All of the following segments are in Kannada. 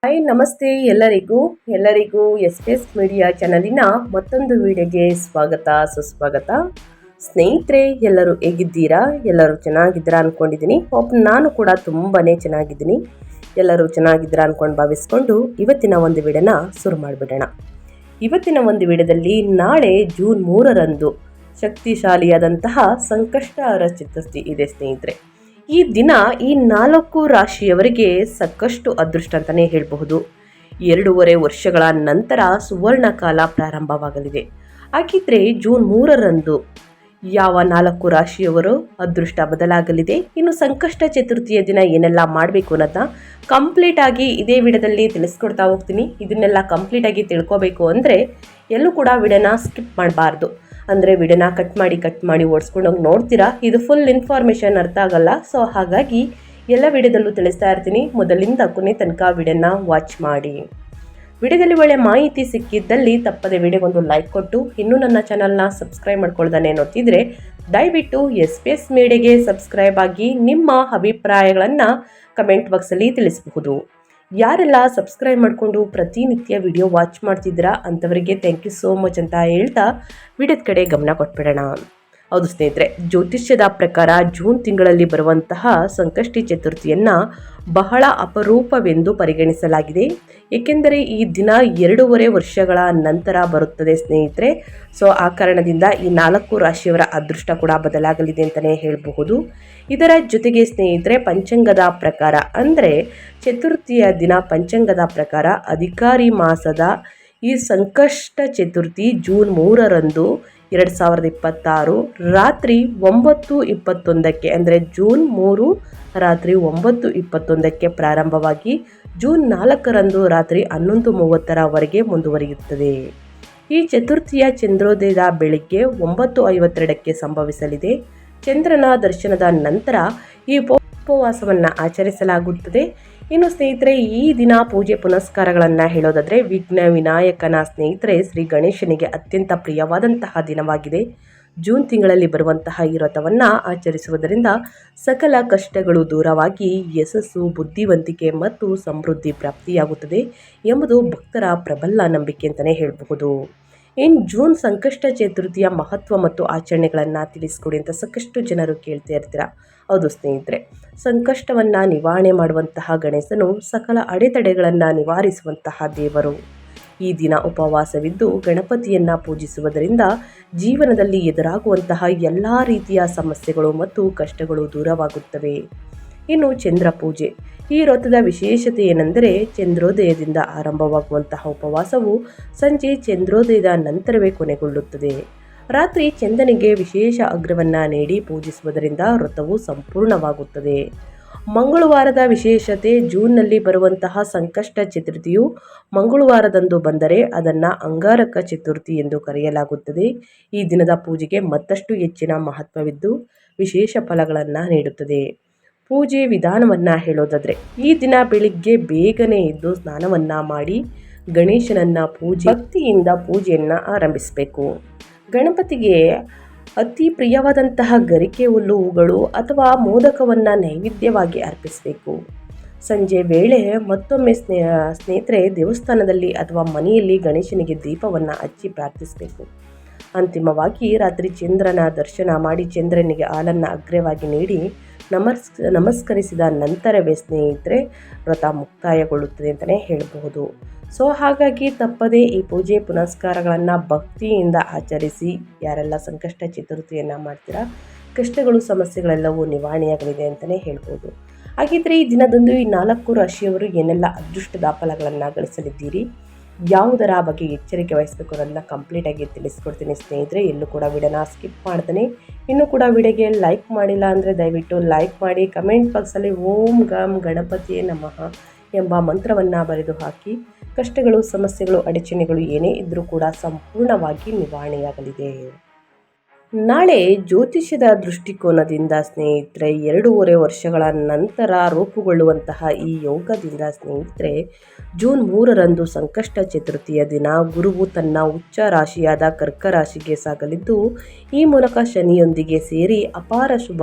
ಹಾಯ್ ನಮಸ್ತೆ ಎಲ್ಲರಿಗೂ ಎಸ್ ಎಸ್ ಮೀಡಿಯಾ ಚಾನಲಿನ ಮತ್ತೊಂದು ವಿಡಿಯೋಗೆ ಸ್ವಾಗತ ಸುಸ್ವಾಗತ. ಸ್ನೇಹಿತರೆ, ಎಲ್ಲರೂ ಹೇಗಿದ್ದೀರಾ? ಎಲ್ಲರೂ ಚೆನ್ನಾಗಿದ್ದೀರಾ ಅಂದ್ಕೊಂಡಿದ್ದೀನಿ. ನಾನು ಕೂಡ ತುಂಬಾ ಚೆನ್ನಾಗಿದ್ದೀನಿ. ಎಲ್ಲರೂ ಚೆನ್ನಾಗಿದ್ದೀರಾ ಅಂದ್ಕೊಂಡು ಭಾವಿಸ್ಕೊಂಡು ಇವತ್ತಿನ ಒಂದು ವಿಡಿಯೋನ ಶುರು ಮಾಡಿಬಿಡೋಣ. ಇವತ್ತಿನ ಒಂದು ವಿಡಿಯೋದಲ್ಲಿ ನಾಳೆ ಜೂನ್ 3ರಂದು ಶಕ್ತಿಶಾಲಿಯಾದಂತಹ ಸಂಕಷ್ಟಹರ ಚತುರ್ಥಿ ಇದೆ ಸ್ನೇಹಿತರೆ. ಈ ದಿನ ಈ 4 ರಾಶಿಯವರಿಗೆ ಸಾಕಷ್ಟು ಅದೃಷ್ಟ ಅಂತಲೇ ಹೇಳಬಹುದು. 2.5 ವರ್ಷಗಳ ನಂತರ ಸುವರ್ಣ ಕಾಲ ಪ್ರಾರಂಭವಾಗಲಿದೆ. ಹಾಗಿದ್ರೆ ಜೂನ್ 3ರಂದು ಯಾವ 4 ರಾಶಿಯವರು ಅದೃಷ್ಟ ಬದಲಾಗಲಿದೆ, ಇನ್ನು ಸಂಕಷ್ಟ ಚತುರ್ಥಿಯ ದಿನ ಏನೆಲ್ಲ ಮಾಡಬೇಕು ಅನ್ನೋದನ್ನ ಕಂಪ್ಲೀಟ್ ಆಗಿ ಇದೇ ವಿಡಿಯೋದಲ್ಲಿ ತಿಳಿಸ್ಕೊಡ್ತಾ ಹೋಗ್ತೀನಿ. ಇದನ್ನೆಲ್ಲ ಕಂಪ್ಲೀಟ್ ಆಗಿ ತಿಳ್ಕೊಬೇಕು ಅಂದರೆ ಎಲ್ಲೂ ಕೂಡ ವಿಡಿಯೋನ ಸ್ಕಿಪ್ ಮಾಡಬಾರ್ದು. ಅಂದರೆ ವಿಡಿಯೋನ ಕಟ್ ಮಾಡಿ ಓಡಿಸ್ಕೊಂಡು ಹೋಗಿ ನೋಡ್ತೀರಾ, ಇದು ಫುಲ್ ಇನ್ಫಾರ್ಮೇಷನ್ ಅರ್ಥ ಆಗಲ್ಲ. ಸೊ ಹಾಗಾಗಿ ಎಲ್ಲ ವಿಡಿಯೋದಲ್ಲೂ ತಿಳಿಸ್ತಾ ಇರ್ತೀನಿ. ಮೊದಲಿಂದ ಕೊನೆ ತನಕ ವಿಡಿಯೋನ ವಾಚ್ ಮಾಡಿ. ವಿಡಿಯೋದಲ್ಲಿ ಒಳ್ಳೆ ಮಾಹಿತಿ ಸಿಕ್ಕಿದ್ದಲ್ಲಿ ತಪ್ಪದೆ ವಿಡಿಯೋಗೊಂದು ಲೈಕ್ ಕೊಟ್ಟು, ಇನ್ನೂ ನನ್ನ ಚಾನಲ್ನ ಸಬ್ಸ್ಕ್ರೈಬ್ ಮಾಡ್ಕೊಳ್ದಾನೆ ನೋಡ್ತಿದ್ರೆ ದಯವಿಟ್ಟು ಎಸ್ ಮೀಡಿಯಾಗೆ ಸಬ್ಸ್ಕ್ರೈಬ್ ಆಗಿ ನಿಮ್ಮ ಅಭಿಪ್ರಾಯಗಳನ್ನು ಕಮೆಂಟ್ ಬಾಕ್ಸಲ್ಲಿ ತಿಳಿಸಬಹುದು. ಯಾರೆಲ್ಲ ಸಬ್ಸ್ಕ್ರೈಬ್ ಮಾಡಿಕೊಂಡು ಪ್ರತಿನಿತ್ಯ ವಿಡಿಯೋ ವಾಚ್ ಮಾಡ್ತಿದ್ದೀರಾ ಅಂಥವರಿಗೆ ಥ್ಯಾಂಕ್ ಯು ಸೋ ಮಚ್ ಅಂತ ಹೇಳ್ತಾ ವಿಡಿಯೋದ ಕಡೆ ಗಮನ ಕೊಟ್ಬಿಡೋಣ. ಹೌದು ಸ್ನೇಹಿತರೆ, ಜ್ಯೋತಿಷ್ಯದ ಪ್ರಕಾರ ಜೂನ್ ತಿಂಗಳಲ್ಲಿ ಬರುವಂತಹ ಸಂಕಷ್ಟಿ ಚತುರ್ಥಿಯನ್ನು ಬಹಳ ಅಪರೂಪವೆಂದು ಪರಿಗಣಿಸಲಾಗಿದೆ. ಏಕೆಂದರೆ ಈ ದಿನ 2.5 ವರ್ಷಗಳ ನಂತರ ಬರುತ್ತದೆ ಸ್ನೇಹಿತರೆ. ಸೊ ಆ ಕಾರಣದಿಂದ ಈ 4 ರಾಶಿಯವರ ಅದೃಷ್ಟ ಕೂಡ ಬದಲಾಗಲಿದೆ ಅಂತಲೇ ಹೇಳಬಹುದು. ಇದರ ಜೊತೆಗೆ ಸ್ನೇಹಿತರೆ, ಪಂಚಾಂಗದ ಪ್ರಕಾರ ಅಂದರೆ ಚತುರ್ಥಿಯ ದಿನ ಪಂಚಾಂಗದ ಪ್ರಕಾರ ಅಧಿಕಾರಿ ಮಾಸದ ಈ ಸಂಕಷ್ಟ ಚತುರ್ಥಿ ಜೂನ್ 3ರಂದು 2026 ರಾತ್ರಿ 9:21 ಅಂದರೆ ಜೂನ್ 3 ರಾತ್ರಿ 9:21 ಪ್ರಾರಂಭವಾಗಿ ಜೂನ್ 4ರಂದು ರಾತ್ರಿ 11:30 ಮುಂದುವರಿಯುತ್ತದೆ. ಈ ಚತುರ್ಥಿಯ ಚಂದ್ರೋದಯದ ಬೆಳಿಗ್ಗೆ 9:52 ಸಂಭವಿಸಲಿದೆ. ಚಂದ್ರನ ದರ್ಶನದ ನಂತರ ಈ ಉಪವಾಸವನ್ನು ಆಚರಿಸಲಾಗುತ್ತದೆ. ಇನ್ನು ಸ್ನೇಹಿತರೆ, ಈ ದಿನ ಪೂಜೆ ಪುನಸ್ಕಾರಗಳನ್ನು ಹೇಳೋದಾದರೆ ವಿಘ್ನ ವಿನಾಯಕನ ಸ್ನೇಹಿತರೆ ಶ್ರೀ ಗಣೇಶನಿಗೆ ಅತ್ಯಂತ ಪ್ರಿಯವಾದಂತಹ ದಿನವಾಗಿದೆ. ಜೂನ್ ತಿಂಗಳಲ್ಲಿ ಬರುವಂತಹ ಈ ವ್ರತವನ್ನು ಆಚರಿಸುವುದರಿಂದ ಸಕಲ ಕಷ್ಟಗಳು ದೂರವಾಗಿ ಯಶಸ್ಸು, ಬುದ್ಧಿವಂತಿಕೆ ಮತ್ತು ಸಮೃದ್ಧಿ ಪ್ರಾಪ್ತಿಯಾಗುತ್ತದೆ ಎಂಬುದು ಭಕ್ತರ ಪ್ರಬಲ ನಂಬಿಕೆ ಅಂತಲೇ ಹೇಳಬಹುದು. ಇನ್ನು ಜೂನ್ ಸಂಕಷ್ಟ ಚತುರ್ಥಿಯ ಮಹತ್ವ ಮತ್ತು ಆಚರಣೆಗಳನ್ನು ತಿಳಿಸ್ಕೊಡಿ ಅಂತ ಸಾಕಷ್ಟು ಜನರು ಕೇಳ್ತಾ ಇರ್ತೀರಾ. ಹೌದು ಸ್ನೇಹಿತರೆ, ಸಂಕಷ್ಟವನ್ನು ನಿವಾರಣೆ ಮಾಡುವಂತಹ ಗಣೇಶನು ಸಕಲ ಅಡೆತಡೆಗಳನ್ನು ನಿವಾರಿಸುವಂತಹ ದೇವರು. ಈ ದಿನ ಉಪವಾಸವಿದ್ದು ಗಣಪತಿಯನ್ನು ಪೂಜಿಸುವುದರಿಂದ ಜೀವನದಲ್ಲಿ ಎದುರಾಗುವಂತಹ ಎಲ್ಲ ರೀತಿಯ ಸಮಸ್ಯೆಗಳು ಮತ್ತು ಕಷ್ಟಗಳು ದೂರವಾಗುತ್ತವೆ. ಇನ್ನು ಚಂದ್ರ ಪೂಜೆ, ಈ ವ್ರತದ ವಿಶೇಷತೆ ಏನೆಂದರೆ ಚಂದ್ರೋದಯದಿಂದ ಆರಂಭವಾಗುವಂತಹ ಉಪವಾಸವು ಸಂಜೆ ಚಂದ್ರೋದಯದ ನಂತರವೇ ಕೊನೆಗೊಳ್ಳುತ್ತದೆ. ರಾತ್ರಿ ಚಂದ್ರನಿಗೆ ವಿಶೇಷ ಅಗ್ರವನ್ನು ನೀಡಿ ಪೂಜಿಸುವುದರಿಂದ ವ್ರತವು ಸಂಪೂರ್ಣವಾಗುತ್ತದೆ. ಮಂಗಳವಾರದ ವಿಶೇಷತೆ, ಜೂನ್ನಲ್ಲಿ ಬರುವಂತಹ ಸಂಕಷ್ಟ ಚತುರ್ಥಿಯು ಮಂಗಳವಾರದಂದು ಬಂದರೆ ಅದನ್ನು ಅಂಗಾರಕ ಚತುರ್ಥಿ ಎಂದು ಕರೆಯಲಾಗುತ್ತದೆ. ಈ ದಿನದ ಪೂಜೆಗೆ ಮತ್ತಷ್ಟು ಹೆಚ್ಚಿನ ಮಹತ್ವವಿದ್ದು ವಿಶೇಷ ಫಲಗಳನ್ನು ನೀಡುತ್ತದೆ. ಪೂಜೆ ವಿಧಾನವನ್ನು ಹೇಳೋದಾದರೆ ಈ ದಿನ ಬೆಳಿಗ್ಗೆ ಬೇಗನೆ ಎದ್ದು ಸ್ನಾನವನ್ನು ಮಾಡಿ ಗಣೇಶನನ್ನು ಭಕ್ತಿಯಿಂದ ಪೂಜೆಯನ್ನು ಆರಂಭಿಸಬೇಕು. ಗಣಪತಿಗೆ ಅತಿ ಪ್ರಿಯವಾದಂತಹ ಗರಿಕೆ ಹುಲ್ಲು, ಹೂಗಳು ಅಥವಾ ಮೋದಕವನ್ನು ನೈವೇದ್ಯವಾಗಿ ಅರ್ಪಿಸಬೇಕು. ಸಂಜೆ ವೇಳೆ ಮತ್ತೊಮ್ಮೆ ಸ್ನೇಹಿತರೆ ದೇವಸ್ಥಾನದಲ್ಲಿ ಅಥವಾ ಮನೆಯಲ್ಲಿ ಗಣೇಶನಿಗೆ ದೀಪವನ್ನು ಹಚ್ಚಿ ಪ್ರಾರ್ಥಿಸಬೇಕು. ಅಂತಿಮವಾಗಿ ರಾತ್ರಿ ಚಂದ್ರನ ದರ್ಶನ ಮಾಡಿ ಚಂದ್ರನಿಗೆ ಹಾಲನ್ನು ಅಗ್ರವಾಗಿ ನೀಡಿ ನಮಸ್ಕರಿಸಿದ ನಂತರವೇ ಸ್ನೇಹಿತರೆ ವ್ರತ ಮುಕ್ತಾಯಗೊಳ್ಳುತ್ತದೆ ಅಂತಲೇ ಹೇಳಬಹುದು. ಸೊ ಹಾಗಾಗಿ ತಪ್ಪದೇ ಈ ಪೂಜೆ ಪುನಸ್ಕಾರಗಳನ್ನು ಭಕ್ತಿಯಿಂದ ಆಚರಿಸಿ ಯಾರೆಲ್ಲ ಸಂಕಷ್ಟ ಚತುರ್ಥಿಯನ್ನು ಮಾಡ್ತೀರಾ ಕಷ್ಟಗಳು ಸಮಸ್ಯೆಗಳೆಲ್ಲವೂ ನಿವಾರಣೆಯಾಗಲಿದೆ ಅಂತಲೇ ಹೇಳ್ಬೋದು. ಹಾಗಿದ್ರೆ ಈ ದಿನದಂದು ಈ 4 ರಾಶಿಯವರು ಏನೆಲ್ಲ ಅದೃಷ್ಟದ ಫಲಗಳನ್ನು ಗಳಿಸಲಿದ್ದೀರಿ, ಯಾವುದರ ಬಗ್ಗೆ ಎಚ್ಚರಿಕೆ ವಹಿಸಬೇಕು ಅನ್ನೋದನ್ನ ಕಂಪ್ಲೀಟಾಗಿ ತಿಳಿಸ್ಕೊಡ್ತೀನಿ ಸ್ನೇಹಿತರೆ. ಎಲ್ಲೂ ಕೂಡ ವಿಡಿಯೋನ ಸ್ಕಿಪ್ ಮಾಡ್ತಾನೆ. ಇನ್ನೂ ಕೂಡ ವಿಡಿಯೋಗೆ ಲೈಕ್ ಮಾಡಿಲ್ಲ ಅಂದರೆ ದಯವಿಟ್ಟು ಲೈಕ್ ಮಾಡಿ. ಕಮೆಂಟ್ ಬಾಕ್ಸಲ್ಲಿ ಓಂ ಗಂ ಗಣಪತಿಯೇ ನಮಃ ಎಂಬ ಮಂತ್ರವನ್ನು ಬರೆದು ಹಾಕಿ. ಕಷ್ಟಗಳು, ಸಮಸ್ಯೆಗಳು, ಅಡಚಣೆಗಳು ಏನೇ ಇದ್ದರೂ ಕೂಡ ಸಂಪೂರ್ಣವಾಗಿ ನಿವಾರಣೆಯಾಗಲಿದೆ. ನಾಳೆ ಜ್ಯೋತಿಷ್ಯದ ದೃಷ್ಟಿಕೋನದಿಂದ ಸ್ನೇಹಿತರೆ 2.5 ವರ್ಷಗಳ ನಂತರ ರೂಪುಗೊಳ್ಳುವಂತಹ ಈ ಯೋಗದಿಂದ ಸ್ನೇಹಿತರೆ ಜೂನ್ 3ರಂದು ಸಂಕಷ್ಟ ಚತುರ್ಥಿಯ ದಿನ ಗುರುವು ತನ್ನ ಉಚ್ಚ ರಾಶಿಯಾದ ಕರ್ಕ ರಾಶಿಗೆ ಸಾಗಲಿದ್ದು, ಈ ಮೂಲಕ ಶನಿಯೊಂದಿಗೆ ಸೇರಿ ಅಪಾರ ಶುಭ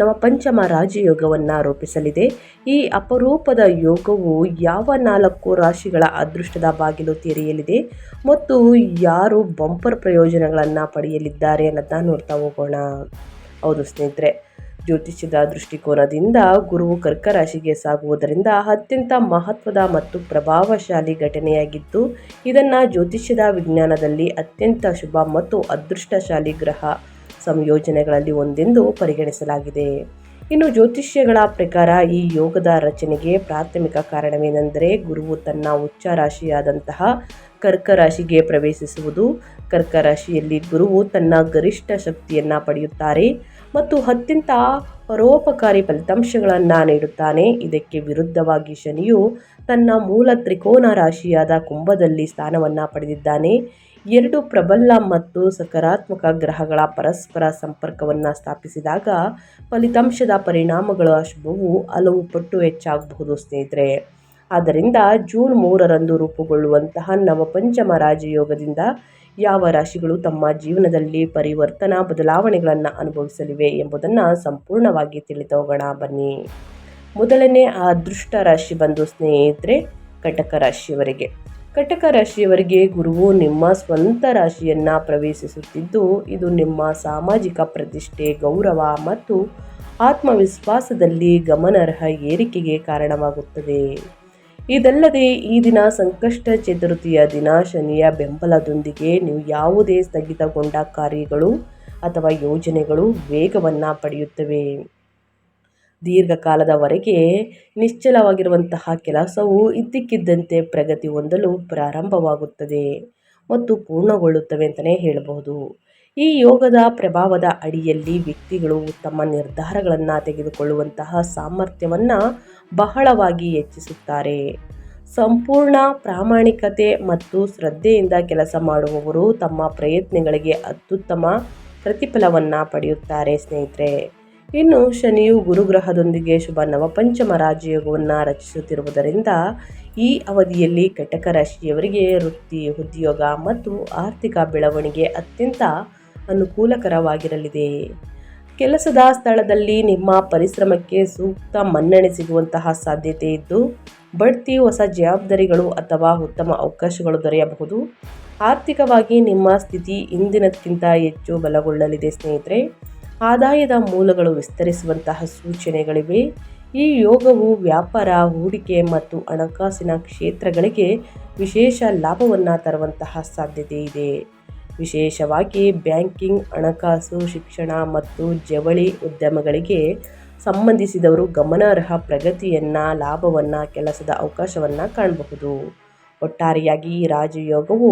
ನವಪಂಚಮ ರಾಜಯೋಗವನ್ನು ರೂಪಿಸಲಿದೆ. ಈ ಅಪರೂಪದ ಯೋಗವು ಯಾವ 4 ರಾಶಿಗಳ ಅದೃಷ್ಟದ ಬಾಗಿಲು ತೆರೆಯಲಿದೆ ಮತ್ತು ಯಾರು ಬಂಪರ್ ಪ್ರಯೋಜನಗಳನ್ನು ಪಡೆಯಲಿದ್ದಾರೆ ಅನ್ನೋದನ್ನ ನೋಡ್ತಾ ಹೋಗೋಣ. ಹೌದು ಸ್ನೇಹಿತರೆ, ಜ್ಯೋತಿಷ್ಯದ ದೃಷ್ಟಿಕೋನದಿಂದ ಗುರುವು ಕರ್ಕ ರಾಶಿಗೆ ಸಾಗುವುದರಿಂದ ಅತ್ಯಂತ ಮಹತ್ವದ ಮತ್ತು ಪ್ರಭಾವಶಾಲಿ ಘಟನೆಯಾಗಿದ್ದು, ಇದನ್ನು ಜ್ಯೋತಿಷ್ಯದ ವಿಜ್ಞಾನದಲ್ಲಿ ಅತ್ಯಂತ ಶುಭ ಮತ್ತು ಅದೃಷ್ಟಶಾಲಿ ಗ್ರಹ ಸಂಯೋಜನೆಗಳಲ್ಲಿ ಒಂದೆಂದು ಪರಿಗಣಿಸಲಾಗಿದೆ. ಇನ್ನು ಜ್ಯೋತಿಷ್ಯಗಳ ಪ್ರಕಾರ ಈ ಯೋಗದ ರಚನೆಗೆ ಪ್ರಾಥಮಿಕ ಕಾರಣವೇನೆಂದರೆ ಗುರುವು ತನ್ನ ಉಚ್ಚ ರಾಶಿಯಾದಂತಹ ಕರ್ಕ ರಾಶಿಗೆ ಪ್ರವೇಶಿಸುವುದು. ಕರ್ಕ ರಾಶಿಯಲ್ಲಿ ಗುರುವು ತನ್ನ ಗರಿಷ್ಠ ಶಕ್ತಿಯನ್ನು ಪಡೆಯುತ್ತಾರೆ ಮತ್ತು ಅತ್ಯಂತ ಪರೋಪಕಾರಿ ಫಲಿತಾಂಶಗಳನ್ನು ನೀಡುತ್ತಾನೆ. ಇದಕ್ಕೆ ವಿರುದ್ಧವಾಗಿ ಶನಿಯು ತನ್ನ ಮೂಲ ತ್ರಿಕೋನ ರಾಶಿಯಾದ ಕುಂಭದಲ್ಲಿ ಸ್ಥಾನವನ್ನು ಪಡೆದಿದ್ದಾನೆ. 2 ಪ್ರಬಲ ಮತ್ತು ಸಕಾರಾತ್ಮಕ ಗ್ರಹಗಳ ಪರಸ್ಪರ ಸಂಪರ್ಕವನ್ನು ಸ್ಥಾಪಿಸಿದಾಗ ಫಲಿತಾಂಶದ ಪರಿಣಾಮಗಳ ಶುಭವು ಹಲವು ಪಟ್ಟು ಹೆಚ್ಚಾಗಬಹುದು ಸ್ನೇಹಿತರೆ. ಆದ್ದರಿಂದ ಜೂನ್ 3ರಂದು ರೂಪುಗೊಳ್ಳುವಂತಹ ನವಪಂಚಮ ರಾಜಯೋಗದಿಂದ ಯಾವ ರಾಶಿಗಳು ತಮ್ಮ ಜೀವನದಲ್ಲಿ ಪರಿವರ್ತನಾ ಬದಲಾವಣೆಗಳನ್ನು ಅನುಭವಿಸಲಿವೆ ಎಂಬುದನ್ನು ಸಂಪೂರ್ಣವಾಗಿ ತಿಳಿದೋಗೋಣ ಬನ್ನಿ. ಮೊದಲನೇ ಅದೃಷ್ಟ ರಾಶಿ ಬಂದು ಸ್ನೇಹಿತರೆ ಕಟಕ ರಾಶಿಯವರಿಗೆ. ಕಟಕ ರಾಶಿಯವರಿಗೆ ಗುರುವು ನಿಮ್ಮ ಸ್ವಂತ ರಾಶಿಯನ್ನು ಪ್ರವೇಶಿಸುತ್ತಿದ್ದು, ಇದು ನಿಮ್ಮ ಸಾಮಾಜಿಕ ಪ್ರತಿಷ್ಠೆ, ಗೌರವ ಮತ್ತು ಆತ್ಮವಿಶ್ವಾಸದಲ್ಲಿ ಗಮನಾರ್ಹ ಏರಿಕೆಗೆ ಕಾರಣವಾಗುತ್ತದೆ. ಇದಲ್ಲದೆ ಈ ದಿನ ಸಂಕಷ್ಟ ಚತುರ್ಥಿಯ ದಿನ ಶನಿಯ ಬೆಂಬಲದೊಂದಿಗೆ ನೀವು ಯಾವುದೇ ಸ್ಥಗಿತಗೊಂಡ ಕಾರ್ಯಗಳು ಅಥವಾ ಯೋಜನೆಗಳು ವೇಗವನ್ನು ಪಡೆಯುತ್ತವೆ. ದೀರ್ಘಕಾಲದವರೆಗೆ ನಿಶ್ಚಲವಾಗಿರುವಂತಹ ಕೆಲಸವು ಇದ್ದಕ್ಕಿದ್ದಂತೆ ಪ್ರಗತಿ ಹೊಂದಲು ಪ್ರಾರಂಭವಾಗುತ್ತದೆ ಮತ್ತು ಪೂರ್ಣಗೊಳ್ಳುತ್ತವೆ ಅಂತಲೇ ಹೇಳಬಹುದು. ಈ ಯೋಗದ ಪ್ರಭಾವದ ಅಡಿಯಲ್ಲಿ ವ್ಯಕ್ತಿಗಳು ಉತ್ತಮ ನಿರ್ಧಾರಗಳನ್ನು ತೆಗೆದುಕೊಳ್ಳುವಂತಹ ಸಾಮರ್ಥ್ಯವನ್ನು ಬಹಳವಾಗಿ ಹೆಚ್ಚಿಸುತ್ತಾರೆ. ಸಂಪೂರ್ಣ ಪ್ರಾಮಾಣಿಕತೆ ಮತ್ತು ಶ್ರದ್ಧೆಯಿಂದ ಕೆಲಸ ಮಾಡುವವರು ತಮ್ಮ ಪ್ರಯತ್ನಗಳಿಗೆ ಅತ್ಯುತ್ತಮ ಪ್ರತಿಫಲವನ್ನು ಪಡೆಯುತ್ತಾರೆ ಸ್ನೇಹಿತರೆ. ಇನ್ನು ಶನಿಯು ಗುರುಗ್ರಹದೊಂದಿಗೆ ಶುಭ ನವಪಂಚಮ ರಾಜಯೋಗವನ್ನು ರಚಿಸುತ್ತಿರುವುದರಿಂದ ಈ ಅವಧಿಯಲ್ಲಿ ಕಟಕ ರಾಶಿಯವರಿಗೆ ವೃತ್ತಿ, ಉದ್ಯೋಗ ಮತ್ತು ಆರ್ಥಿಕ ಬೆಳವಣಿಗೆ ಅತ್ಯಂತ ಅನುಕೂಲಕರವಾಗಿರಲಿದೆ. ಕೆಲಸದ ಸ್ಥಳದಲ್ಲಿ ನಿಮ್ಮ ಪರಿಶ್ರಮಕ್ಕೆ ಸೂಕ್ತ ಮನ್ನಣೆ ಸಿಗುವಂತಹ ಸಾಧ್ಯತೆ ಇದ್ದು, ಬಡ್ತಿ, ಹೊಸ ಜವಾಬ್ದಾರಿಗಳು ಅಥವಾ ಉತ್ತಮ ಅವಕಾಶಗಳು ದೊರೆಯಬಹುದು. ಆರ್ಥಿಕವಾಗಿ ನಿಮ್ಮ ಸ್ಥಿತಿ ಹಿಂದಿನದಕ್ಕಿಂತ ಹೆಚ್ಚು ಬಲಗೊಳ್ಳಲಿದೆ ಸ್ನೇಹಿತರೆ. ಆದಾಯದ ಮೂಲಗಳು ವಿಸ್ತರಿಸುವಂತಹ ಸೂಚನೆಗಳಿವೆ. ಈ ಯೋಗವು ವ್ಯಾಪಾರ, ಹೂಡಿಕೆ ಮತ್ತು ಹಣಕಾಸಿನ ಕ್ಷೇತ್ರಗಳಿಗೆ ವಿಶೇಷ ಲಾಭವನ್ನು ತರುವಂತಹ ಸಾಧ್ಯತೆ ಇದೆ. ವಿಶೇಷವಾಗಿ ಬ್ಯಾಂಕಿಂಗ್, ಹಣಕಾಸು, ಶಿಕ್ಷಣ ಮತ್ತು ಜವಳಿ ಉದ್ಯಮಗಳಿಗೆ ಸಂಬಂಧಿಸಿದವರು ಗಮನಾರ್ಹ ಪ್ರಗತಿಯನ್ನು, ಲಾಭವನ್ನು, ಕೆಲಸದ ಅವಕಾಶವನ್ನು ಕಾಣಬಹುದು. ಒಟ್ಟಾರೆಯಾಗಿ ಈ ರಾಜಯೋಗವು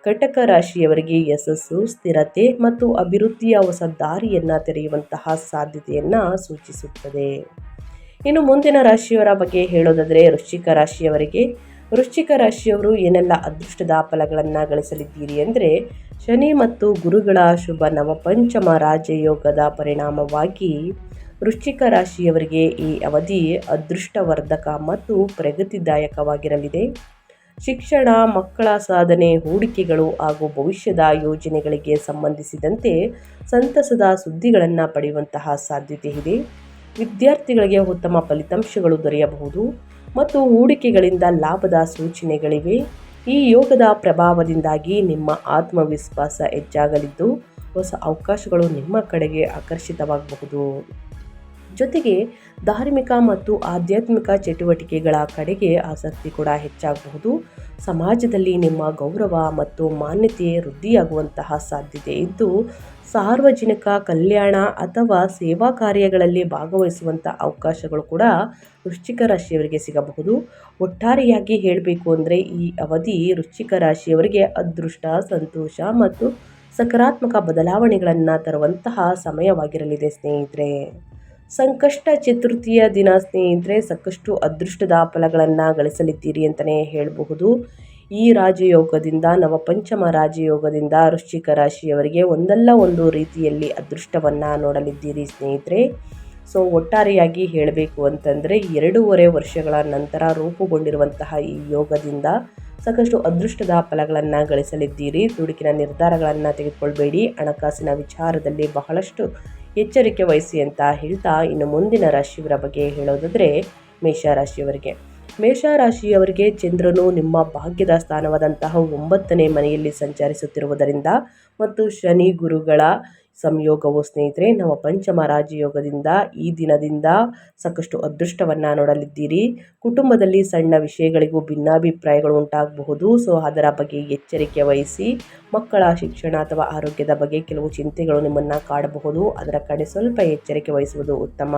ಕಟಕ ರಾಶಿಯವರಿಗೆ ಯಶಸ್ಸು, ಸ್ಥಿರತೆ ಮತ್ತು ಅಭಿವೃದ್ಧಿಯ ಹೊಸ ದಾರಿಯನ್ನು ತೆರೆಯುವಂತಹ ಸಾಧ್ಯತೆಯನ್ನು ಸೂಚಿಸುತ್ತದೆ. ಇನ್ನು ಮುಂದಿನ ರಾಶಿಯವರ ಬಗ್ಗೆ ಹೇಳೋದಾದರೆ ವೃಶ್ಚಿಕ ರಾಶಿಯವರಿಗೆ. ವೃಶ್ಚಿಕ ರಾಶಿಯವರು ಏನೆಲ್ಲ ಅದೃಷ್ಟದ ಫಲಗಳನ್ನು ಗಳಿಸಲಿದ್ದೀರಿ ಅಂದರೆ, ಶನಿ ಮತ್ತು ಗುರುಗಳ ಶುಭ ನವಪಂಚಮ ರಾಜಯೋಗದ ಪರಿಣಾಮವಾಗಿ ವೃಶ್ಚಿಕ ರಾಶಿಯವರಿಗೆ ಈ ಅವಧಿ ಅದೃಷ್ಟವರ್ಧಕ ಮತ್ತು ಪ್ರಗತಿದಾಯಕವಾಗಿರಲಿದೆ. ಶಿಕ್ಷಣ, ಮಕ್ಕಳ ಸಾಧನೆ, ಹೂಡಿಕೆಗಳು ಹಾಗೂ ಭವಿಷ್ಯದ ಯೋಜನೆಗಳಿಗೆ ಸಂಬಂಧಿಸಿದಂತೆ ಸಂತಸದ ಸುದ್ದಿಗಳನ್ನು ಪಡೆಯುವಂತಹ ಸಾಧ್ಯತೆ ಇದೆ. ವಿದ್ಯಾರ್ಥಿಗಳಿಗೆ ಉತ್ತಮ ಫಲಿತಾಂಶಗಳು ದೊರೆಯಬಹುದು ಮತ್ತು ಹೂಡಿಕೆಗಳಿಂದ ಲಾಭದ ಸೂಚನೆಗಳಿವೆ. ಈ ಯೋಗದ ಪ್ರಭಾವದಿಂದಾಗಿ ನಿಮ್ಮ ಆತ್ಮವಿಶ್ವಾಸ ಹೆಚ್ಚಾಗಲಿದ್ದು, ಹೊಸ ಅವಕಾಶಗಳು ನಿಮ್ಮ ಕಡೆಗೆ ಆಕರ್ಷಿತವಾಗಬಹುದು. ಜೊತೆಗೆ ಧಾರ್ಮಿಕ ಮತ್ತು ಆಧ್ಯಾತ್ಮಿಕ ಚಟುವಟಿಕೆಗಳ ಕಡೆಗೆ ಆಸಕ್ತಿ ಕೂಡ ಹೆಚ್ಚಾಗಬಹುದು. ಸಮಾಜದಲ್ಲಿ ನಿಮ್ಮ ಗೌರವ ಮತ್ತು ಮಾನ್ಯತೆ ವೃದ್ಧಿಯಾಗುವಂತಹ ಸಾಧ್ಯತೆ ಇದ್ದು, ಸಾರ್ವಜನಿಕ ಕಲ್ಯಾಣ ಅಥವಾ ಸೇವಾ ಕಾರ್ಯಗಳಲ್ಲಿ ಭಾಗವಹಿಸುವಂಥ ಅವಕಾಶಗಳು ಕೂಡ ವೃಶ್ಚಿಕ ರಾಶಿಯವರಿಗೆ ಸಿಗಬಹುದು. ಒಟ್ಟಾರೆಯಾಗಿ ಹೇಳಬೇಕು ಅಂದರೆ ಈ ಅವಧಿ ವೃಶ್ಚಿಕ ರಾಶಿಯವರಿಗೆ ಅದೃಷ್ಟ, ಸಂತೋಷ ಮತ್ತು ಸಕಾರಾತ್ಮಕ ಬದಲಾವಣೆಗಳನ್ನು ತರುವಂತಹ ಸಮಯವಾಗಿರಲಿದೆ ಸ್ನೇಹಿತರೆ. ಸಂಕಷ್ಟ ಚತುರ್ಥಿಯ ದಿನ ಸ್ನೇಹಿತರೆ ಸಾಕಷ್ಟು ಅದೃಷ್ಟದ ಫಲಗಳನ್ನು ಗಳಿಸಲಿದ್ದೀರಿ ಅಂತಲೇ ಹೇಳಬಹುದು. ಈ ರಾಜಯೋಗದಿಂದ, ನವಪಂಚಮ ರಾಜಯೋಗದಿಂದ ವೃಶ್ಚಿಕ ರಾಶಿಯವರಿಗೆ ಒಂದಲ್ಲ ಒಂದು ರೀತಿಯಲ್ಲಿ ಅದೃಷ್ಟವನ್ನು ನೋಡಲಿದ್ದೀರಿ ಸ್ನೇಹಿತರೆ. ಸೊ ಒಟ್ಟಾರೆಯಾಗಿ ಹೇಳಬೇಕು ಅಂತಂದರೆ 2.5 ವರ್ಷಗಳ ನಂತರ ರೂಪುಗೊಂಡಿರುವಂತಹ ಈ ಯೋಗದಿಂದ ಸಾಕಷ್ಟು ಅದೃಷ್ಟದ ಫಲಗಳನ್ನು ಗಳಿಸಲಿದ್ದೀರಿ. ದುಡುಕಿನ ನಿರ್ಧಾರಗಳನ್ನು ತೆಗೆದುಕೊಳ್ಬೇಡಿ. ಹಣಕಾಸಿನ ವಿಚಾರದಲ್ಲಿ ಬಹಳಷ್ಟು ಎಚ್ಚರಿಕೆ ವಹಿಸಿ ಅಂತ ಹೇಳ್ತಾ, ಇನ್ನು ಮುಂದಿನ ರಾಶಿಯವರ ಬಗ್ಗೆ ಹೇಳೋದಾದರೆ ಮೇಷರಾಶಿಯವರಿಗೆ. ಮೇಷರಾಶಿಯವರಿಗೆ ಚಂದ್ರನು ನಿಮ್ಮ ಭಾಗ್ಯದ ಸ್ಥಾನವಾದಂತಹ 9ನೇ ಮನೆಯಲ್ಲಿ ಸಂಚರಿಸುತ್ತಿರುವುದರಿಂದ ಮತ್ತು ಶನಿ ಗುರುಗಳ ಸಂಯೋಗವು ಸ್ನೇಹಿತರೆ ನವಪಂಚಮ ರಾಜಯೋಗದಿಂದ ಈ ದಿನದಿಂದ ಸಾಕಷ್ಟು ಅದೃಷ್ಟವನ್ನು ನೋಡಲಿದ್ದೀರಿ. ಕುಟುಂಬದಲ್ಲಿ ಸಣ್ಣ ವಿಷಯಗಳಿಗೂ ಭಿನ್ನಾಭಿಪ್ರಾಯಗಳು ಉಂಟಾಗಬಹುದು. ಸೊ ಅದರ ಬಗ್ಗೆ ಎಚ್ಚರಿಕೆ ವಹಿಸಿ. ಮಕ್ಕಳ ಶಿಕ್ಷಣ ಅಥವಾ ಆರೋಗ್ಯದ ಬಗ್ಗೆ ಕೆಲವು ಚಿಂತೆಗಳು ನಿಮ್ಮನ್ನು ಕಾಡಬಹುದು. ಅದರ ಕಡೆ ಸ್ವಲ್ಪ ಎಚ್ಚರಿಕೆ ವಹಿಸುವುದು ಉತ್ತಮ.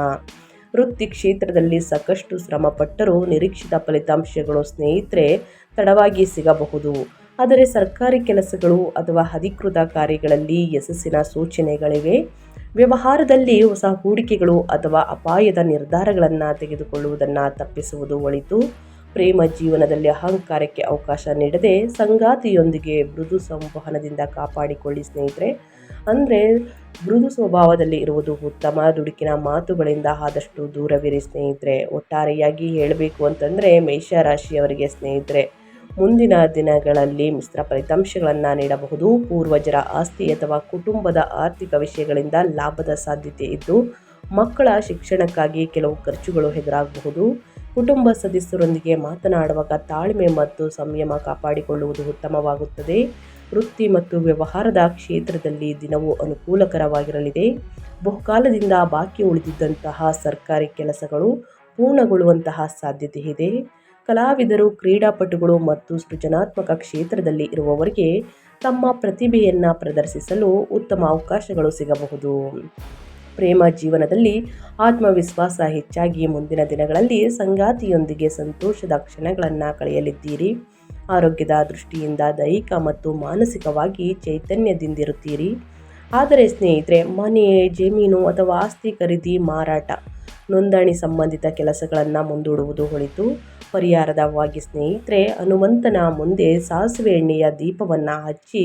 ವೃತ್ತಿ ಕ್ಷೇತ್ರದಲ್ಲಿ ಸಾಕಷ್ಟು ಶ್ರಮಪಟ್ಟರೂ ನಿರೀಕ್ಷಿತ ಫಲಿತಾಂಶಗಳು ಸ್ನೇಹಿತರೆ ತಡವಾಗಿ ಸಿಗಬಹುದು. ಆದರೆ ಸರ್ಕಾರಿ ಕೆಲಸಗಳು ಅಥವಾ ಅಧಿಕೃತ ಕಾರ್ಯಗಳಲ್ಲಿ ಯಶಸ್ಸಿನ ಸೂಚನೆಗಳಿವೆ. ವ್ಯವಹಾರದಲ್ಲಿ ಹೊಸ ಹೂಡಿಕೆಗಳು ಅಥವಾ ಅಪಾಯದ ನಿರ್ಧಾರಗಳನ್ನು ತೆಗೆದುಕೊಳ್ಳುವುದನ್ನು ತಪ್ಪಿಸುವುದು ಒಳಿತು. ಪ್ರೇಮ ಜೀವನದಲ್ಲಿ ಅಹಂಕಾರಕ್ಕೆ ಅವಕಾಶ ನೀಡದೆ ಸಂಗಾತಿಯೊಂದಿಗೆ ಮೃದು ಸಂವಹನದಿಂದ ಕಾಪಾಡಿಕೊಳ್ಳಿ ಸ್ನೇಹಿತರೆ. ಅಂದರೆ ಮೃದು ಸ್ವಭಾವದಲ್ಲಿ ಇರುವುದು ಉತ್ತಮ. ದುಡುಕಿನ ಮಾತುಗಳಿಂದ ಆದಷ್ಟು ದೂರವಿರಿ ಸ್ನೇಹಿತರೆ. ಒಟ್ಟಾರೆಯಾಗಿ ಹೇಳಬೇಕು ಅಂತಂದರೆ ಮೇಷರಾಶಿಯವರಿಗೆ ಸ್ನೇಹಿತರೆ ಮುಂದಿನ ದಿನಗಳಲ್ಲಿ ಮಿಶ್ರ ಫಲಿತಾಂಶಗಳನ್ನು ನೀಡಬಹುದು. ಪೂರ್ವಜರ ಆಸ್ತಿ ಅಥವಾ ಕುಟುಂಬದ ಆರ್ಥಿಕ ವಿಷಯಗಳಿಂದ ಲಾಭದ ಸಾಧ್ಯತೆ ಇದ್ದು ಮಕ್ಕಳ ಶಿಕ್ಷಣಕ್ಕಾಗಿ ಕೆಲವು ಖರ್ಚುಗಳು ಎದುರಾಗಬಹುದು. ಕುಟುಂಬ ಸದಸ್ಯರೊಂದಿಗೆ ಮಾತನಾಡುವಾಗ ತಾಳ್ಮೆ ಮತ್ತು ಸಂಯಮ ಕಾಪಾಡಿಕೊಳ್ಳುವುದು ಉತ್ತಮವಾಗುತ್ತದೆ. ವೃತ್ತಿ ಮತ್ತು ವ್ಯವಹಾರದ ಕ್ಷೇತ್ರದಲ್ಲಿ ದಿನವೂ ಅನುಕೂಲಕರವಾಗಿರಲಿದೆ. ಬಹುಕಾಲದಿಂದ ಬಾಕಿ ಉಳಿದಿದ್ದಂತಹ ಸರ್ಕಾರಿ ಕೆಲಸಗಳು ಪೂರ್ಣಗೊಳ್ಳುವಂತಹ ಸಾಧ್ಯತೆ ಇದೆ. ಕಲಾವಿದರು, ಕ್ರೀಡಾಪಟುಗಳು ಮತ್ತು ಸೃಜನಾತ್ಮಕ ಕ್ಷೇತ್ರದಲ್ಲಿ ಇರುವವರಿಗೆ ತಮ್ಮ ಪ್ರತಿಭೆಯನ್ನು ಪ್ರದರ್ಶಿಸಲು ಉತ್ತಮ ಅವಕಾಶಗಳು ಸಿಗಬಹುದು. ಪ್ರೇಮ ಜೀವನದಲ್ಲಿ ಆತ್ಮವಿಶ್ವಾಸ ಹೆಚ್ಚಾಗಿ ಮುಂದಿನ ದಿನಗಳಲ್ಲಿ ಸಂಗಾತಿಯೊಂದಿಗೆ ಸಂತೋಷದ ಕ್ಷಣಗಳನ್ನು ಕಳೆಯಲಿದ್ದೀರಿ. ಆರೋಗ್ಯದ ದೃಷ್ಟಿಯಿಂದ ದೈಹಿಕ ಮತ್ತು ಮಾನಸಿಕವಾಗಿ ಚೈತನ್ಯದಿಂದಿರುತ್ತೀರಿ. ಆದರೆ ಸ್ನೇಹಿತರೆ ಮನೆ, ಜಮೀನು ಅಥವಾ ಆಸ್ತಿ ಖರೀದಿ, ಮಾರಾಟ, ನೋಂದಣಿ ಸಂಬಂಧಿತ ಕೆಲಸಗಳನ್ನು ಮುಂದೂಡುವುದು ಒಳಿತು. ಪರಿಹಾರದವಾಗಿ ಸ್ನೇಹಿತರೆ ಹನುಮಂತನ ಮುಂದೆ ಸಾಸಿವೆ ಎಣ್ಣೆಯ ದೀಪವನ್ನು ಹಚ್ಚಿ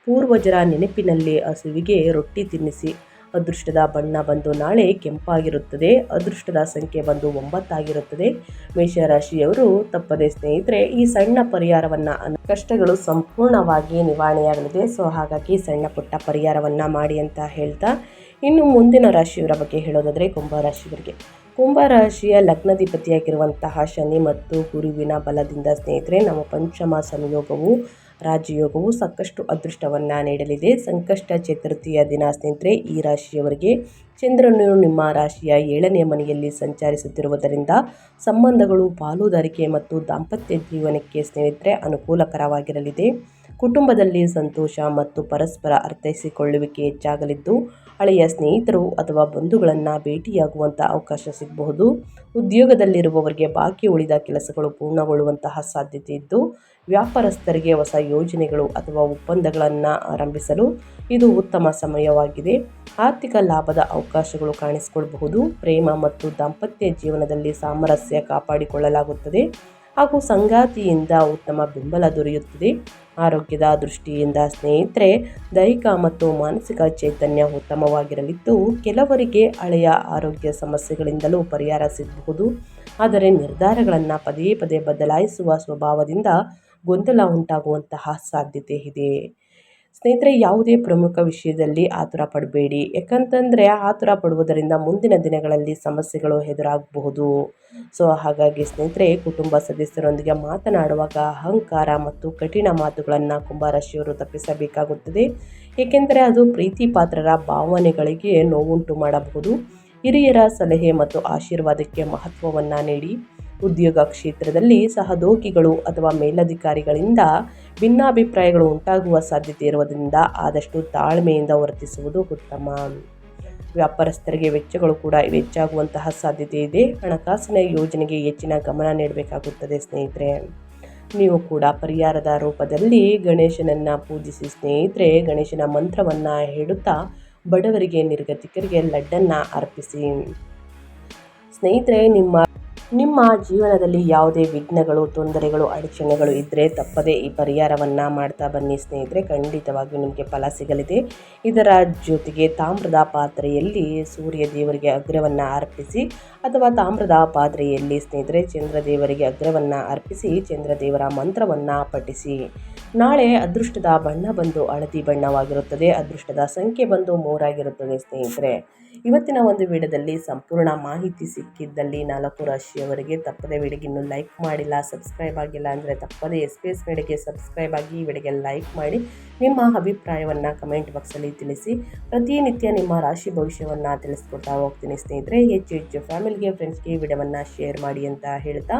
ಪೂರ್ವಜರ ನೆನಪಿನಲ್ಲಿ ಹಸುವಿಗೆ ರೊಟ್ಟಿ ತಿನ್ನಿಸಿ. ಅದೃಷ್ಟದ ಬಣ್ಣ ಬಂದು ನಾಳೆ ಕೆಂಪಾಗಿರುತ್ತದೆ. ಅದೃಷ್ಟದ ಸಂಖ್ಯೆ ಬಂದು 9 ಆಗಿರುತ್ತದೆ. ಮೇಷರಾಶಿಯವರು ತಪ್ಪದೆ ಸ್ನೇಹಿತರೆ ಈ ಸಣ್ಣ ಪರಿಹಾರವನ್ನು ಕಷ್ಟಗಳು ಸಂಪೂರ್ಣವಾಗಿ ನಿವಾರಣೆಯಾಗಲಿದೆ. ಸೊ ಹಾಗಾಗಿ ಸಣ್ಣ ಪುಟ್ಟ ಪರಿಹಾರವನ್ನು ಮಾಡಿ ಅಂತ ಹೇಳ್ತಾ, ಇನ್ನು ಮುಂದಿನ ರಾಶಿಯವರ ಬಗ್ಗೆ ಹೇಳೋದಾದರೆ ಕುಂಭರಾಶಿಯವರಿಗೆ. ಕುಂಭರಾಶಿಯ ಲಗ್ನಾಧಿಪತಿಯಾಗಿರುವಂತಹ ಶನಿ ಮತ್ತು ಗುರುವಿನ ಬಲದಿಂದ ಸ್ನೇಹಿತರೆ ನಮ್ಮ ಪಂಚಮ ಸಂಯೋಗವು ರಾಜಯೋಗವು ಸಾಕಷ್ಟು ಅದೃಷ್ಟವನ್ನು ನೀಡಲಿದೆ. ಸಂಕಷ್ಟ ಚತುರ್ಥಿಯ ದಿನ ಸ್ನೇಹಿತರೆ ಈ ರಾಶಿಯವರಿಗೆ ಚಂದ್ರನು ನಿಮ್ಮ ರಾಶಿಯ 7ನೇ ಮನೆಯಲ್ಲಿ ಸಂಚರಿಸುತ್ತಿರುವುದರಿಂದ ಸಂಬಂಧಗಳು, ಪಾಲುದಾರಿಕೆ ಮತ್ತು ದಾಂಪತ್ಯ ಜೀವನಕ್ಕೆ ಸ್ನೇಹಿತರೆ ಅನುಕೂಲಕರವಾಗಿರಲಿದೆ. ಕುಟುಂಬದಲ್ಲಿ ಸಂತೋಷ ಮತ್ತು ಪರಸ್ಪರ ಅರ್ಥೈಸಿಕೊಳ್ಳುವಿಕೆ ಹೆಚ್ಚಾಗಲಿದ್ದು ಹಳೆಯ ಸ್ನೇಹಿತರು ಅಥವಾ ಬಂಧುಗಳನ್ನು ಭೇಟಿಯಾಗುವಂಥ ಅವಕಾಶ ಸಿಗಬಹುದು. ಉದ್ಯೋಗದಲ್ಲಿರುವವರಿಗೆ ಬಾಕಿ ಉಳಿದ ಕೆಲಸಗಳು ಪೂರ್ಣಗೊಳ್ಳುವಂತಹ ಸಾಧ್ಯತೆ ಇದ್ದು ವ್ಯಾಪಾರಸ್ಥರಿಗೆ ಹೊಸ ಯೋಜನೆಗಳು ಅಥವಾ ಒಪ್ಪಂದಗಳನ್ನು ಆರಂಭಿಸಲು ಇದು ಉತ್ತಮ ಸಮಯವಾಗಿದೆ. ಆರ್ಥಿಕ ಲಾಭದ ಅವಕಾಶಗಳು ಕಾಣಿಸಿಕೊಳ್ಳಬಹುದು. ಪ್ರೇಮ ಮತ್ತು ದಾಂಪತ್ಯ ಜೀವನದಲ್ಲಿ ಸಾಮರಸ್ಯ ಕಾಪಾಡಿಕೊಳ್ಳಲಾಗುತ್ತದೆ ಹಾಗೂ ಸಂಗಾತಿಯಿಂದ ಉತ್ತಮ ಬೆಂಬಲ ದೊರೆಯುತ್ತದೆ. ಆರೋಗ್ಯದ ದೃಷ್ಟಿಯಿಂದ ಸ್ನೇಹಿತರೆ ದೈಹಿಕ ಮತ್ತು ಮಾನಸಿಕ ಚೈತನ್ಯ ಉತ್ತಮವಾಗಿರಲಿದ್ದು ಕೆಲವರಿಗೆ ಹಳೆಯ ಆರೋಗ್ಯ ಸಮಸ್ಯೆಗಳಿಂದಲೂ ಪರಿಹಾರ ಸಿಗಬಹುದು. ಆದರೆ ನಿರ್ಧಾರಗಳನ್ನು ಪದೇ ಪದೇ ಬದಲಾಯಿಸುವ ಸ್ವಭಾವದಿಂದ ಗೊಂದಲ ಉಂಟಾಗುವಂತಹ ಸಾಧ್ಯತೆ ಇದೆ. ಸ್ನೇಹಿತರೆ ಯಾವುದೇ ಪ್ರಮುಖ ವಿಷಯದಲ್ಲಿ ಆತುರ ಪಡಬೇಡಿ. ಯಾಕಂತಂದರೆ ಆತುರ ಪಡುವುದರಿಂದ ಮುಂದಿನ ದಿನಗಳಲ್ಲಿ ಸಮಸ್ಯೆಗಳು ಎದುರಾಗಬಹುದು. ಸೊ ಹಾಗಾಗಿ ಸ್ನೇಹಿತರೆ ಕುಟುಂಬ ಸದಸ್ಯರೊಂದಿಗೆ ಮಾತನಾಡುವಾಗ ಅಹಂಕಾರ ಮತ್ತು ಕಠಿಣ ಮಾತುಗಳನ್ನು ಕುಂಭರಾಶಿಯವರು ತಪ್ಪಿಸಬೇಕಾಗುತ್ತದೆ. ಏಕೆಂದರೆ ಅದು ಪ್ರೀತಿ ಪಾತ್ರರ ಭಾವನೆಗಳಿಗೆ ನೋವುಂಟು ಮಾಡಬಹುದು. ಹಿರಿಯರ ಸಲಹೆ ಮತ್ತು ಆಶೀರ್ವಾದಕ್ಕೆ ಮಹತ್ವವನ್ನು ನೀಡಿ. ಉದ್ಯೋಗ ಕ್ಷೇತ್ರದಲ್ಲಿ ಸಹೋದ್ಯೋಗಿಗಳು ಅಥವಾ ಮೇಲಧಿಕಾರಿಗಳಿಂದ ಭಿನ್ನಾಭಿಪ್ರಾಯಗಳು ಉಂಟಾಗುವ ಸಾಧ್ಯತೆ ಇರುವುದರಿಂದ ಆದಷ್ಟು ತಾಳ್ಮೆಯಿಂದ ವರ್ತಿಸುವುದು ಉತ್ತಮ. ವ್ಯಾಪಾರಸ್ಥರಿಗೆ ವೆಚ್ಚಗಳು ಕೂಡ ಹೆಚ್ಚಾಗುವಂತಹ ಸಾಧ್ಯತೆ ಇದೆ. ಹಣಕಾಸಿನ ಯೋಜನೆಗೆ ಹೆಚ್ಚಿನ ಗಮನ ನೀಡಬೇಕಾಗುತ್ತದೆ ಸ್ನೇಹಿತರೆ. ನೀವು ಕೂಡ ಪರಿಹಾರದ ರೂಪದಲ್ಲಿ ಗಣೇಶನನ್ನು ಪೂಜಿಸಿ ಸ್ನೇಹಿತರೆ. ಗಣೇಶನ ಮಂತ್ರವನ್ನು ಹೇಳುತ್ತಾ ಬಡವರಿಗೆ, ನಿರ್ಗತಿಕರಿಗೆ ಲಡ್ಡನ್ನು ಅರ್ಪಿಸಿ. ಸ್ನೇಹಿತರೆ ನಿಮ್ಮ ಜೀವನದಲ್ಲಿ ಯಾವುದೇ ವಿಘ್ನಗಳು, ತೊಂದರೆಗಳು, ಅಡಚಣೆಗಳು ಇದ್ದರೆ ತಪ್ಪದೇ ಈ ಪರಿಹಾರವನ್ನು ಮಾಡ್ತಾ ಬನ್ನಿ ಸ್ನೇಹಿತರೆ. ಖಂಡಿತವಾಗಿಯೂ ನಿಮಗೆ ಫಲ ಸಿಗಲಿದೆ. ಇದರ ಜೊತೆಗೆ ತಾಮ್ರದ ಪಾತ್ರೆಯಲ್ಲಿ ಸೂರ್ಯ ದೇವರಿಗೆ ಅಗ್ರವನ್ನು ಅರ್ಪಿಸಿ ಅಥವಾ ತಾಮ್ರದ ಪಾತ್ರೆಯಲ್ಲಿ ಸ್ನೇಹಿತರೆ ಚಂದ್ರದೇವರಿಗೆ ಅಗ್ರವನ್ನು ಅರ್ಪಿಸಿ ಚಂದ್ರದೇವರ ಮಂತ್ರವನ್ನು ಪಠಿಸಿ. ನಾಳೆ ಅದೃಷ್ಟದ ಬಣ್ಣ ಬಂದು ಹಳದಿ ಬಣ್ಣವಾಗಿರುತ್ತದೆ. ಅದೃಷ್ಟದ ಸಂಖ್ಯೆ ಬಂದು 3 ಆಗಿರುತ್ತದೆ ಸ್ನೇಹಿತರೆ. ಇವತ್ತಿನ ಒಂದು ವಿಡಿಯೋದಲ್ಲಿ ಸಂಪೂರ್ಣ ಮಾಹಿತಿ ಸಿಕ್ಕಿದ್ದಲ್ಲಿ 4 ರಾಶಿಯವರಿಗೆ ತಪ್ಪದೇ ವಿಡಿಯೋಗೆ ಇನ್ನೂ ಲೈಕ್ ಮಾಡಿಲ್ಲ, ಸಬ್ಸ್ಕ್ರೈಬ್ ಆಗಿಲ್ಲ ಅಂದರೆ ತಪ್ಪದೇ SPS ವಿಡಿಯೋಗೆ ಸಬ್ಸ್ಕ್ರೈಬ್ ಆಗಿ ವಿಡಿಯೋಗೆ ಲೈಕ್ ಮಾಡಿ ನಿಮ್ಮ ಅಭಿಪ್ರಾಯವನ್ನು ಕಮೆಂಟ್ ಬಾಕ್ಸಲ್ಲಿ ತಿಳಿಸಿ. ಪ್ರತಿನಿತ್ಯ ನಿಮ್ಮ ರಾಶಿ ಭವಿಷ್ಯವನ್ನು ತಿಳಿಸ್ಕೊಡ್ತಾ ಹೋಗ್ತೀನಿ ಸ್ನೇಹಿತರೆ. ಹೆಚ್ಚು ಫ್ಯಾಮಿಲಿಗೆ, ಫ್ರೆಂಡ್ಸ್ಗೆ ವಿಡಿಯೋವನ್ನು ಶೇರ್ ಮಾಡಿ ಅಂತ ಹೇಳ್ತಾ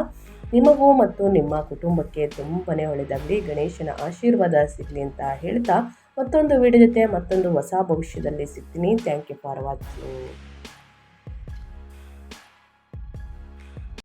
ನಿಮಗೂ ಮತ್ತು ನಿಮ್ಮ ಕುಟುಂಬಕ್ಕೆ ತುಂಬನೇ ಒಳ್ಳೆಯದಾಗಲಿ, ಗಣೇಶನ ಆಶೀರ್ವಾದ ಸಿಗಲಿ ಅಂತ ಹೇಳ್ತಾ ಮತ್ತೊಂದು ವಿಡಿಯೋ ಜೊತೆ ಮತ್ತೊಂದು ಹೊಸ ಭವಿಷ್ಯದಲ್ಲಿ ಸಿಗ್ತೀನಿ. Thank you for watching.